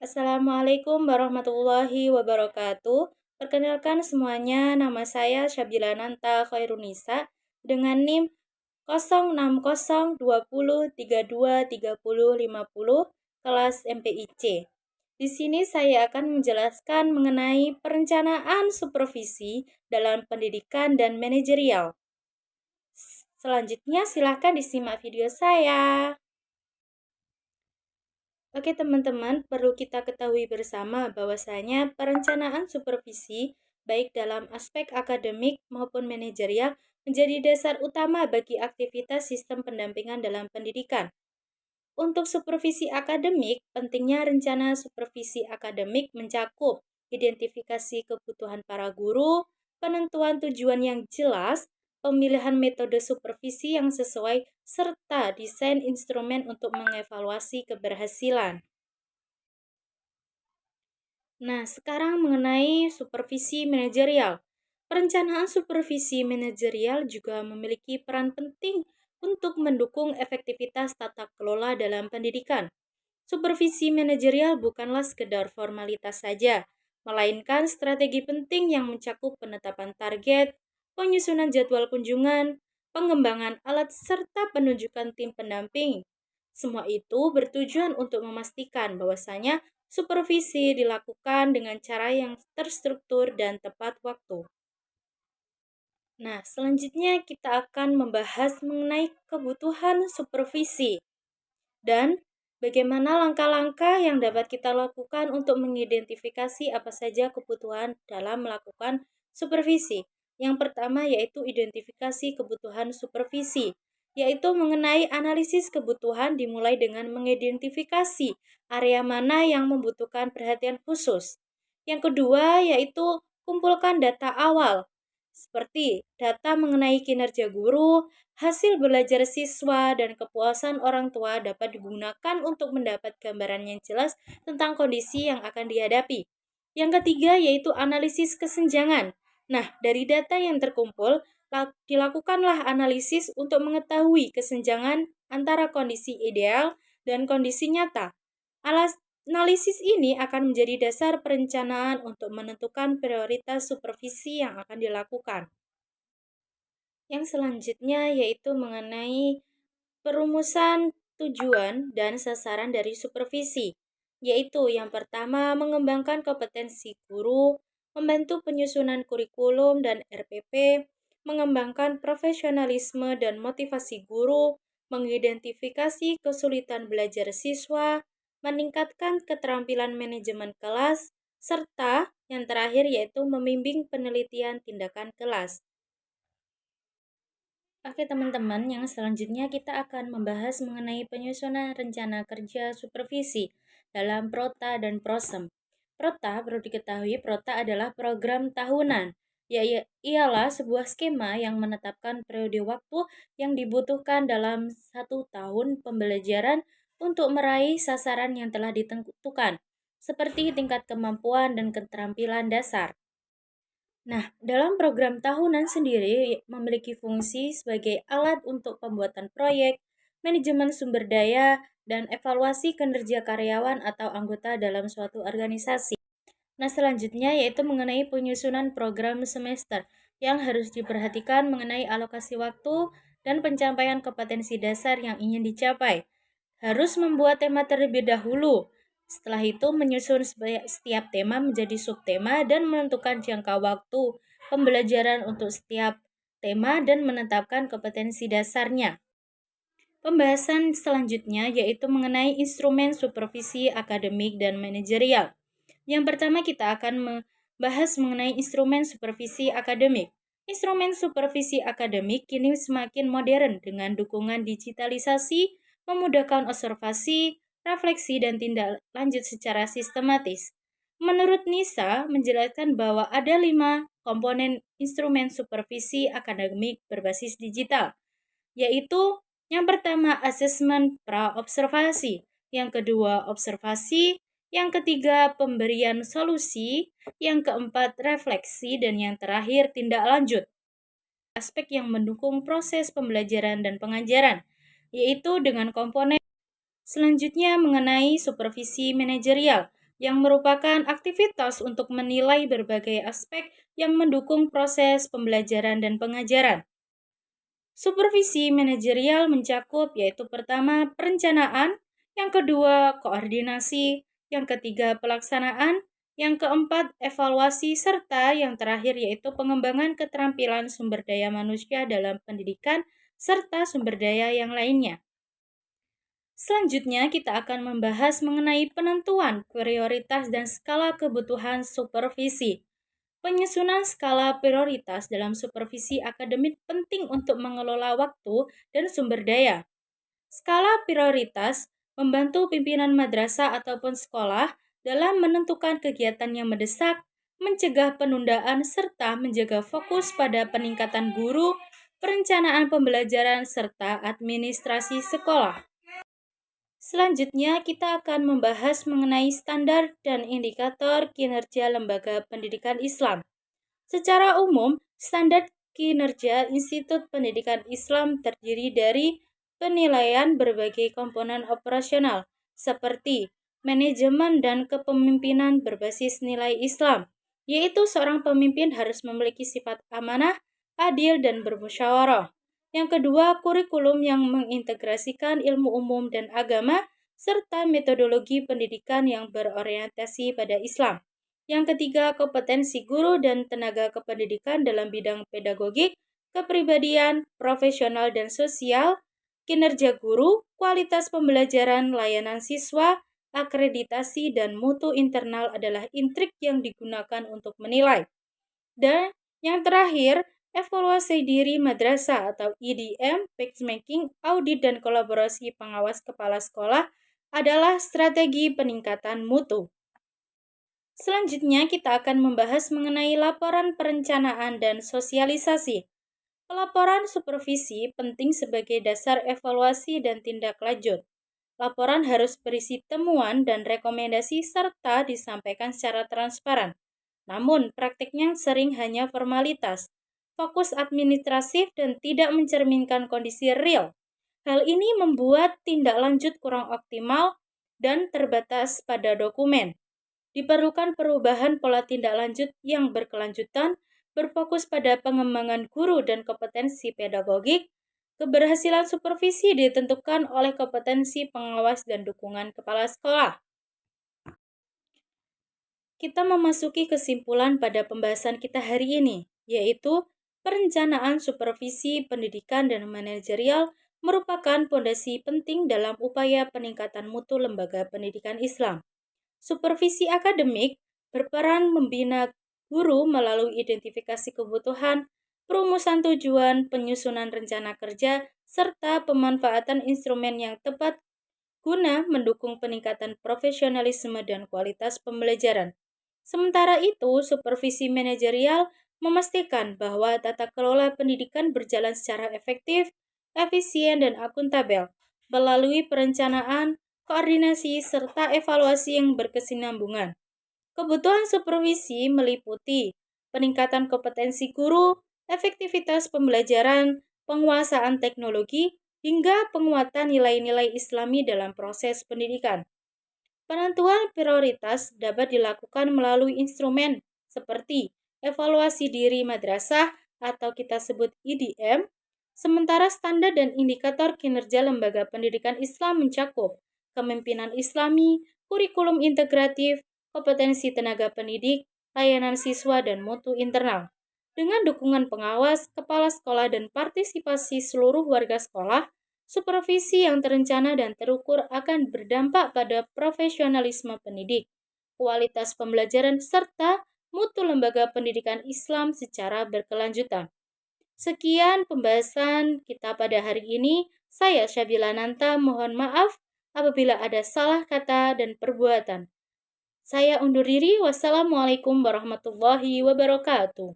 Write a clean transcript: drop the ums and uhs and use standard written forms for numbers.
Assalamualaikum warahmatullahi wabarakatuh. Perkenalkan semuanya, nama saya Syabila Nanta Khairunisa dengan NIM 06020323050 kelas MPIC. Di sini saya akan menjelaskan mengenai perencanaan supervisi dalam pendidikan dan manajerial. Selanjutnya silakan disimak video saya. Oke teman-teman, perlu kita ketahui bersama bahwasanya perencanaan supervisi baik dalam aspek akademik maupun manajerial menjadi dasar utama bagi aktivitas sistem pendampingan dalam pendidikan. Untuk supervisi akademik, pentingnya rencana supervisi akademik mencakup identifikasi kebutuhan para guru, penentuan tujuan yang jelas, pemilihan metode supervisi yang sesuai, serta desain instrumen untuk mengevaluasi keberhasilan. Nah, sekarang mengenai supervisi manajerial. Perencanaan supervisi manajerial juga memiliki peran penting untuk mendukung efektivitas tata kelola dalam pendidikan. Supervisi manajerial bukanlah sekedar formalitas saja, melainkan strategi penting yang mencakup penetapan target, penyusunan jadwal kunjungan, pengembangan alat, serta penunjukan tim pendamping. Semua itu bertujuan untuk memastikan bahwasanya supervisi dilakukan dengan cara yang terstruktur dan tepat waktu. Nah, selanjutnya kita akan membahas mengenai kebutuhan supervisi dan bagaimana langkah-langkah yang dapat kita lakukan untuk mengidentifikasi apa saja kebutuhan dalam melakukan supervisi. Yang pertama yaitu identifikasi kebutuhan supervisi, yaitu mengenai analisis kebutuhan dimulai dengan mengidentifikasi area mana yang membutuhkan perhatian khusus. Yang kedua yaitu kumpulkan data awal, seperti data mengenai kinerja guru, hasil belajar siswa, dan kepuasan orang tua dapat digunakan untuk mendapat gambaran yang jelas tentang kondisi yang akan dihadapi. Yang ketiga yaitu analisis kesenjangan. Nah, dari data yang terkumpul, dilakukanlah analisis untuk mengetahui kesenjangan antara kondisi ideal dan kondisi nyata. Analisis ini akan menjadi dasar perencanaan untuk menentukan prioritas supervisi yang akan dilakukan. Yang selanjutnya yaitu mengenai perumusan tujuan dan sasaran dari supervisi, yaitu yang pertama mengembangkan kompetensi guru, membantu penyusunan kurikulum dan RPP, mengembangkan profesionalisme dan motivasi guru, mengidentifikasi kesulitan belajar siswa, meningkatkan keterampilan manajemen kelas, serta yang terakhir yaitu membimbing penelitian tindakan kelas. Oke teman-teman, yang selanjutnya kita akan membahas mengenai penyusunan rencana kerja supervisi dalam Prota dan Prosem. Prota, perlu diketahui, Prota adalah program tahunan, ialah sebuah skema yang menetapkan periode waktu yang dibutuhkan dalam 1 tahun pembelajaran untuk meraih sasaran yang telah ditentukan, seperti tingkat kemampuan dan keterampilan dasar. Nah, dalam program tahunan sendiri memiliki fungsi sebagai alat untuk pembuatan proyek, manajemen sumber daya, dan evaluasi kinerja karyawan atau anggota dalam suatu organisasi. Nah, selanjutnya yaitu mengenai penyusunan program semester yang harus diperhatikan mengenai alokasi waktu dan pencapaian kompetensi dasar yang ingin dicapai. Harus membuat tema terlebih dahulu. Setelah itu menyusun setiap tema menjadi subtema dan menentukan jangka waktu pembelajaran untuk setiap tema dan menetapkan kompetensi dasarnya. Pembahasan selanjutnya yaitu mengenai instrumen supervisi akademik dan manajerial. Yang pertama kita akan membahas mengenai instrumen supervisi akademik. Instrumen supervisi akademik kini semakin modern dengan dukungan digitalisasi, memudahkan observasi, refleksi, dan tindak lanjut secara sistematis. Menurut Nisa, menjelaskan bahwa ada 5 komponen instrumen supervisi akademik berbasis digital, yaitu yang pertama asesmen pra-observasi, yang kedua observasi, yang ketiga pemberian solusi, yang keempat refleksi, dan yang terakhir tindak lanjut. Aspek yang mendukung proses pembelajaran dan pengajaran, yaitu dengan komponen. Selanjutnya mengenai supervisi manajerial. yang merupakan aktivitas untuk menilai berbagai aspek yang mendukung proses pembelajaran dan pengajaran. Supervisi manajerial mencakup yaitu pertama perencanaan, yang kedua koordinasi, yang ketiga pelaksanaan, yang keempat evaluasi, serta yang terakhir yaitu pengembangan keterampilan sumber daya manusia dalam pendidikan serta sumber daya yang lainnya. Selanjutnya kita akan membahas mengenai penentuan prioritas dan skala kebutuhan supervisi. Penyusunan skala prioritas dalam supervisi akademik penting untuk mengelola waktu dan sumber daya. Skala prioritas membantu pimpinan madrasah ataupun sekolah dalam menentukan kegiatan yang mendesak, mencegah penundaan, serta menjaga fokus pada peningkatan guru, perencanaan pembelajaran, serta administrasi sekolah. Selanjutnya, kita akan membahas mengenai standar dan indikator kinerja lembaga pendidikan Islam. Secara umum, standar kinerja Institut Pendidikan Islam terdiri dari penilaian berbagai komponen operasional, seperti manajemen dan kepemimpinan berbasis nilai Islam, yaitu seorang pemimpin harus memiliki sifat amanah, adil, dan bermusyawarah. Yang kedua, kurikulum yang mengintegrasikan ilmu umum dan agama, serta metodologi pendidikan yang berorientasi pada Islam. Yang ketiga, kompetensi guru dan tenaga kependidikan dalam bidang pedagogik, kepribadian, profesional, dan sosial, kinerja guru, kualitas pembelajaran, layanan siswa, akreditasi, dan mutu internal adalah intrik yang digunakan untuk menilai. Dan yang terakhir, evaluasi diri madrasah atau EDM, matchmaking, audit, dan kolaborasi pengawas kepala sekolah adalah strategi peningkatan mutu. Selanjutnya kita akan membahas mengenai laporan perencanaan dan sosialisasi. Pelaporan supervisi penting sebagai dasar evaluasi dan tindak lanjut. Laporan harus berisi temuan dan rekomendasi serta disampaikan secara transparan. Namun, praktiknya sering hanya formalitas, fokus administratif, dan tidak mencerminkan kondisi real. Hal ini membuat tindak lanjut kurang optimal dan terbatas pada dokumen. Diperlukan perubahan pola tindak lanjut yang berkelanjutan, berfokus pada pengembangan guru dan kompetensi pedagogik. Keberhasilan supervisi ditentukan oleh kompetensi pengawas dan dukungan kepala sekolah. Kita memasuki kesimpulan pada pembahasan kita hari ini, yaitu perencanaan supervisi pendidikan dan manajerial merupakan fondasi penting dalam upaya peningkatan mutu lembaga pendidikan Islam. Supervisi akademik berperan membina guru melalui identifikasi kebutuhan, perumusan tujuan, penyusunan rencana kerja, serta pemanfaatan instrumen yang tepat guna mendukung peningkatan profesionalisme dan kualitas pembelajaran. Sementara itu, supervisi manajerial memastikan bahwa tata kelola pendidikan berjalan secara efektif, efisien, dan akuntabel melalui perencanaan, koordinasi, serta evaluasi yang berkesinambungan. Kebutuhan supervisi meliputi peningkatan kompetensi guru, efektivitas pembelajaran, penguasaan teknologi, hingga penguatan nilai-nilai Islami dalam proses pendidikan. Penentuan prioritas dapat dilakukan melalui instrumen seperti evaluasi diri madrasah atau kita sebut EDM, sementara standar dan indikator kinerja lembaga pendidikan Islam mencakup kepemimpinan Islami, kurikulum integratif, kompetensi tenaga pendidik, layanan siswa, dan mutu internal. Dengan dukungan pengawas, kepala sekolah, dan partisipasi seluruh warga sekolah, supervisi yang terencana dan terukur akan berdampak pada profesionalisme pendidik, kualitas pembelajaran, serta mutu lembaga pendidikan Islam secara berkelanjutan. Sekian pembahasan kita pada hari ini. Saya Syabila Nanta, mohon maaf apabila ada salah kata dan perbuatan. Saya undur diri. Wassalamualaikum warahmatullahi wabarakatuh.